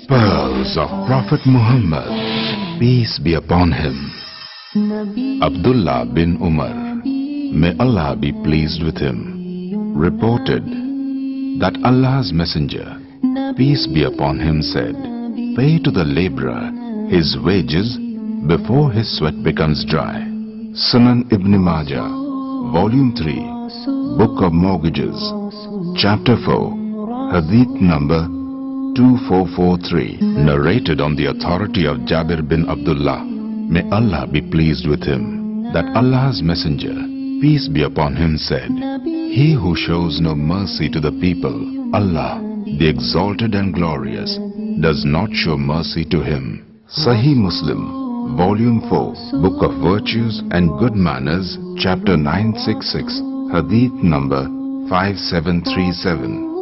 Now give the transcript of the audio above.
Pearls of Prophet Muhammad, peace be upon him. Abdullah bin Umar, may Allah be pleased with him, reported that Allah's Messenger, peace be upon him, said, "Pay to the laborer his wages before his sweat becomes dry." Sunan Ibn Majah, Volume 3, Book of Mortgages, Chapter 4, Hadith number 2443, narrated on the authority of Jabir bin Abdullah, may Allah be pleased with him, that Allah's Messenger, peace be upon him, said, "He who shows no mercy to the people, Allah, the Exalted and Glorious, does not show mercy to him." Sahih Muslim, Volume 4, Book of Virtues and Good Manners, Chapter 966, Hadith number 5737.